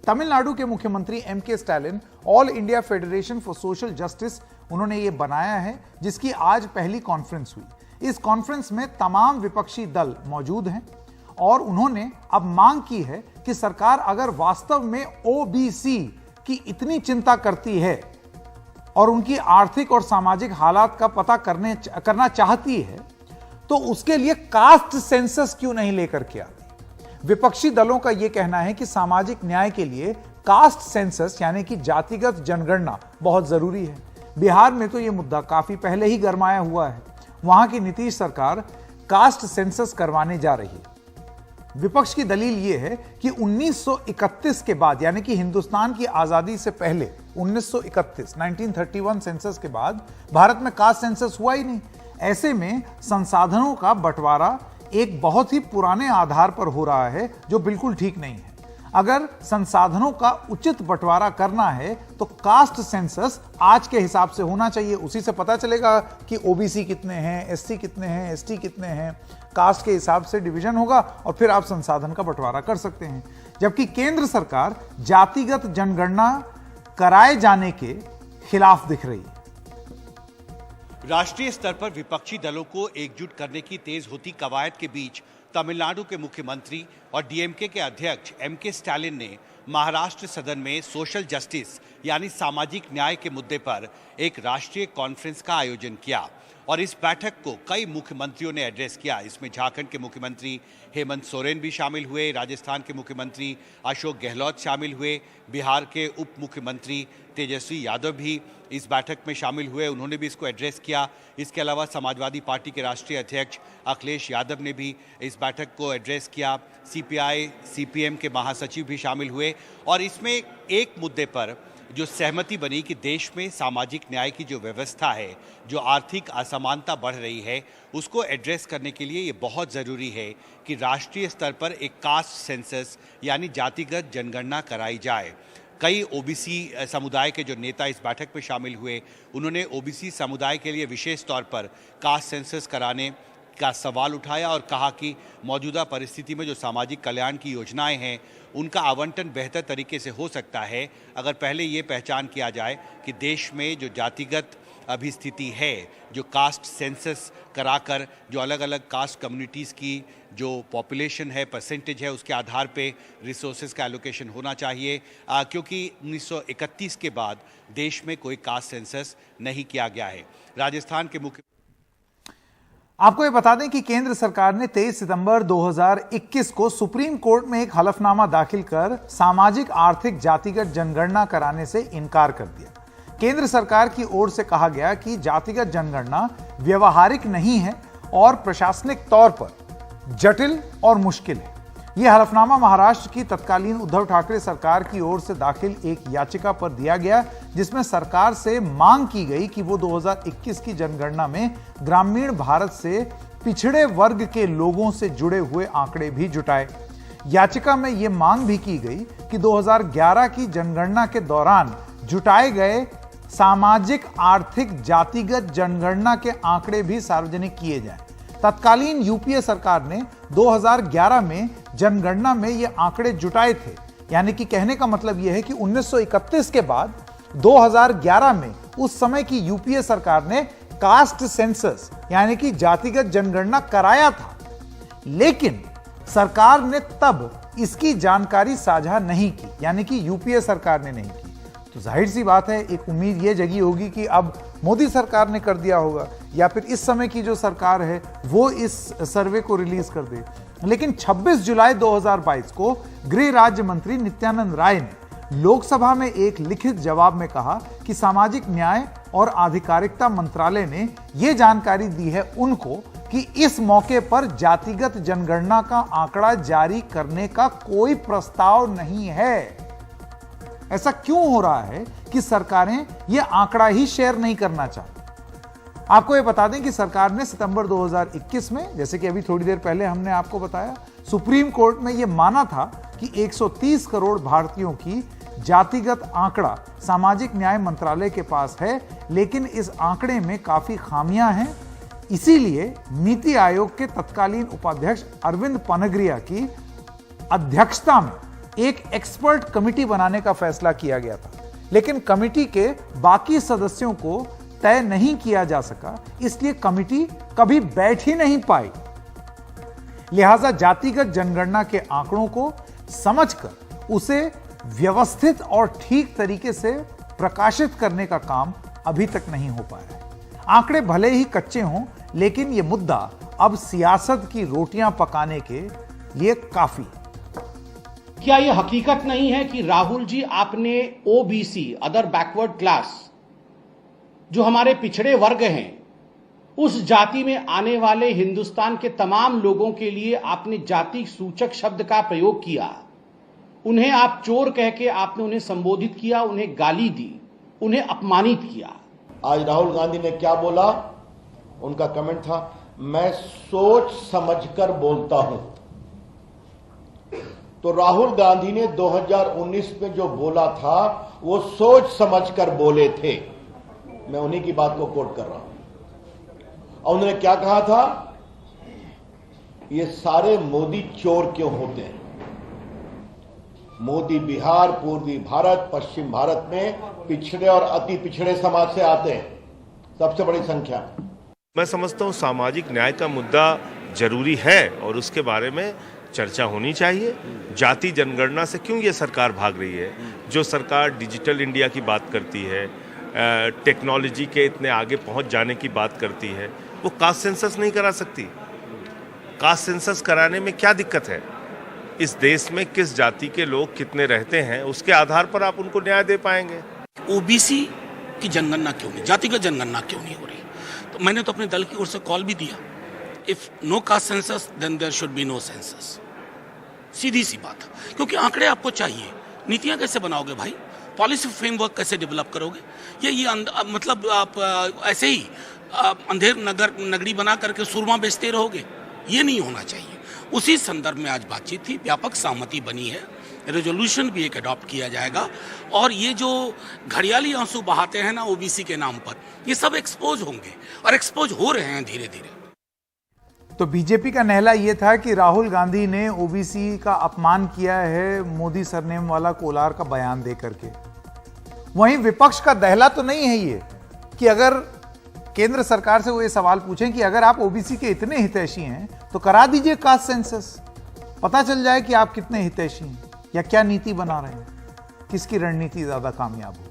तमिलनाडु के मुख्यमंत्री MK Stalin all India federation for social justice उन्होंने ये बनाया है, जिसकी आज पहली कॉन्फ्रेंस हुई। इस कॉन्फ्रेंस में तमाम विपक्षी दल मौजूद हैं और उन्होंने अब मांग की है कि सरकार अगर वास्तव में ओबीसी की इतनी चिंता करती है और उनकी आर्थिक और सामाजिक हालात का पता करना चाहती है, तो उसके लिए कास्ट सेंसस क्यों नहीं लेकर के आती। विपक्षी दलों का यह कहना है कि सामाजिक न्याय के लिए कास्ट सेंसस यानी कि जातिगत जनगणना बहुत जरूरी है। बिहार में तो यह मुद्दा काफी पहले ही गरमाया हुआ है। वहां की नीतीश सरकार कास्ट सेंसस करवाने जा रही है। विपक्ष की दलील यह है कि 1931 के बाद यानी कि हिंदुस्तान की आजादी से पहले 1931 सेंसस के बाद भारत में कास्ट सेंसस हुआ ही नहीं। ऐसे में संसाधनों का बंटवारा एक बहुत ही पुराने आधार पर हो रहा है, जो बिल्कुल ठीक नहीं है। अगर संसाधनों का उचित बंटवारा करना है तो कास्ट सेंसस आज के हिसाब से होना चाहिए। उसी से पता चलेगा कि ओबीसी कितने हैं, एससी कितने हैं, एसटी कितने हैं। कास्ट के हिसाब से डिवीजन होगा और फिर आप संसाधन का बंटवारा कर सकते हैं। जबकि केंद्र सरकार जातिगत जनगणना कराए जाने के खिलाफ दिख रही है। राष्ट्रीय स्तर पर विपक्षी दलों को एकजुट करने की तेज होती कवायद के बीच तमिलनाडु के मुख्यमंत्री और डीएमके के अध्यक्ष एमके स्टालिन ने महाराष्ट्र सदन में सोशल जस्टिस यानी सामाजिक न्याय के मुद्दे पर एक राष्ट्रीय कॉन्फ्रेंस का आयोजन किया और इस बैठक को कई मुख्यमंत्रियों ने एड्रेस किया। इसमें झारखंड के मुख्यमंत्री हेमंत सोरेन भी शामिल हुए, राजस्थान के मुख्यमंत्री अशोक गहलोत शामिल हुए, बिहार के उप मुख्यमंत्री तेजस्वी यादव भी इस बैठक में शामिल हुए, उन्होंने भी इसको एड्रेस किया। इसके अलावा समाजवादी पार्टी के राष्ट्रीय अध्यक्ष अखिलेश यादव ने भी इस बैठक को एड्रेस किया। सीपीआई सीपीएम के महासचिव भी शामिल हुए और इसमें एक मुद्दे पर जो सहमति बनी कि देश में सामाजिक न्याय की जो व्यवस्था है, जो आर्थिक असमानता बढ़ रही है, उसको एड्रेस करने के लिए ये बहुत ज़रूरी है कि राष्ट्रीय स्तर पर एक कास्ट सेंसस यानी जातिगत जनगणना कराई जाए। कई ओबीसी समुदाय के जो नेता इस बैठक में शामिल हुए, उन्होंने ओबीसी समुदाय के लिए विशेष तौर पर कास्ट सेंसस कराने का सवाल उठाया और कहा कि मौजूदा परिस्थिति में जो सामाजिक कल्याण की योजनाएं हैं, उनका आवंटन बेहतर तरीके से हो सकता है अगर पहले ये पहचान किया जाए कि देश में जो जातिगत अभी स्थिति है, जो कास्ट सेंसस कराकर जो अलग अलग कास्ट कम्युनिटीज़ की जो पॉपुलेशन है, परसेंटेज है, उसके आधार पे रिसोर्सेज का एलोकेशन होना चाहिए, क्योंकि 1931 के बाद देश में कोई कास्ट सेंसस नहीं किया गया है। राजस्थान के मुख्य आपको ये बता दें कि केंद्र सरकार ने 23 सितंबर 2021 को सुप्रीम कोर्ट में एक हलफनामा दाखिल कर सामाजिक आर्थिक जातिगत जनगणना कराने से इनकार कर दिया। केंद्र सरकार की ओर से कहा गया कि जातिगत जनगणना व्यवहारिक नहीं है और प्रशासनिक तौर पर जटिल और मुश्किल है। यह हलफनामा महाराष्ट्र की तत्कालीन उद्धव ठाकरे सरकार की ओर से दाखिल एक याचिका पर दिया गया, जिसमें सरकार से मांग की गई कि वो 2021 की जनगणना में ग्रामीण भारत से पिछड़े वर्ग के लोगों से जुड़े हुए आंकड़े भी जुटाए। याचिका में यह मांग भी की गई कि 2011 की जनगणना के दौरान जुटाए गए सामाजिक आर्थिक जातिगत जनगणना के आंकड़े भी सार्वजनिक किए जाएं। तत्कालीन यूपीए सरकार ने 2011 में जनगणना में ये आंकड़े जुटाए थे, यानी कि कहने का मतलब यह है कि 1931 के बाद 2011 में उस समय की यूपीए सरकार ने कास्ट सेंसस यानी कि जातिगत जनगणना कराया था, लेकिन सरकार ने तब इसकी जानकारी साझा नहीं की, यानी कि यूपीए सरकार ने नहीं की। तो जाहिर सी बात है, एक उम्मीद यह जगी होगी कि अब मोदी सरकार ने कर दिया होगा या फिर इस समय की जो सरकार है वो इस सर्वे को रिलीज कर दे। लेकिन 26 जुलाई 2022 को गृह राज्य मंत्री नित्यानंद राय ने लोकसभा में एक लिखित जवाब में कहा कि सामाजिक न्याय और आधिकारिकता मंत्रालय ने यह जानकारी दी है उनको कि इस मौके पर जातिगत जनगणना का आंकड़ा जारी करने का कोई प्रस्ताव नहीं है। ऐसा क्यों हो रहा है कि सरकारें यह आंकड़ा ही शेयर नहीं करना चाहती? आपको यह बता दें कि सरकार ने सितंबर 2021 में, जैसे कि अभी थोड़ी देर पहले हमने आपको बताया, सुप्रीम कोर्ट में यह माना था कि 130 करोड़ भारतीयों की जातिगत आंकड़ा सामाजिक न्याय मंत्रालय के पास है, लेकिन इस आंकड़े में काफी खामियां हैं। इसीलिए नीति आयोग के तत्कालीन उपाध्यक्ष अरविंद पनगरिया की अध्यक्षता में एक एक्सपर्ट कमेटी बनाने का फैसला किया गया था, लेकिन कमेटी के बाकी सदस्यों को तय नहीं किया जा सका, इसलिए कमेटी कभी बैठ ही नहीं पाई। लिहाजा जातिगत जनगणना के आंकड़ों को समझकर उसे व्यवस्थित और ठीक तरीके से प्रकाशित करने का काम अभी तक नहीं हो पाया है। आंकड़े भले ही कच्चे हों, लेकिन यह मुद्दा अब सियासत की रोटियां पकाने के लिए काफी है। क्या यह हकीकत नहीं है कि राहुल जी, आपने ओबीसी, अदर बैकवर्ड क्लास, जो हमारे पिछड़े वर्ग हैं, उस जाति में आने वाले हिंदुस्तान के तमाम लोगों के लिए आपने जाति सूचक शब्द का प्रयोग किया। उन्हें आप चोर कह के आपने उन्हें संबोधित किया, उन्हें गाली दी, उन्हें अपमानित किया। आज राहुल गांधी ने क्या बोला? उनका कमेंट था, मैं सोच समझकर बोलता हूं। तो राहुल गांधी ने 2019 में जो बोला था वो सोच समझकर बोले थे। मैं उन्हीं की बात को कोट कर रहा हूं। और उन्होंने क्या कहा था? ये सारे मोदी चोर क्यों होते हैं? मोदी बिहार, पूर्वी भारत, पश्चिम भारत में पिछड़े और अति पिछड़े समाज से आते हैं, सबसे बड़ी संख्या। मैं समझता हूँ सामाजिक न्याय का मुद्दा जरूरी है और उसके बारे में चर्चा होनी चाहिए। जाति जनगणना से क्यों ये सरकार भाग रही है? जो सरकार डिजिटल इंडिया की बात करती है, टेक्नोलॉजी के इतने आगे पहुंच जाने की बात करती है, वो कास्ट सेंसस नहीं करा सकती। कास्ट सेंसस कराने में क्या दिक्कत है? इस देश में किस जाति के लोग कितने रहते हैं, उसके आधार पर आप उनको न्याय दे पाएंगे। ओबीसी की जनगणना क्यों नहीं, जातिगत जनगणना क्यों नहीं हो रही? तो मैंने तो अपने दल की ओर से कॉल भी दिया, if no caste census then there should be no census. सीधी सी बात, क्योंकि आंकड़े आपको चाहिए। नीतियां कैसे बनाओगे भाई? पॉलिसी फ्रेमवर्क कैसे डेवलप करोगे? ये मतलब आप ऐसे ही अंधेर नगरी बना करके सुरमा बेचते रहोगे? ये नहीं होना चाहिए। उसी संदर्भ में आज बातचीत थी, व्यापक सहमति बनी है, रेजोल्यूशन भी एक अडॉप्ट किया जाएगा। और ये जो घड़ियाली आंसू बहाते हैं ना ओबीसी के नाम पर, ये सब एक्सपोज होंगे और एक्सपोज हो रहे हैं धीरे धीरे। तो बीजेपी का नहला यह था कि राहुल गांधी ने ओबीसी का अपमान किया है मोदी सरनेम वाला कोलार का बयान दे करके। वहीं विपक्ष का दहला तो नहीं है ये कि अगर केंद्र सरकार से वो ये सवाल पूछें कि अगर आप ओबीसी के इतने हितैषी हैं तो करा दीजिए कास्ट सेंसस, पता चल जाए कि आप कितने हितैषी हैं या क्या नीति बना रहे हैं, किसकी रणनीति ज्यादा कामयाब हो।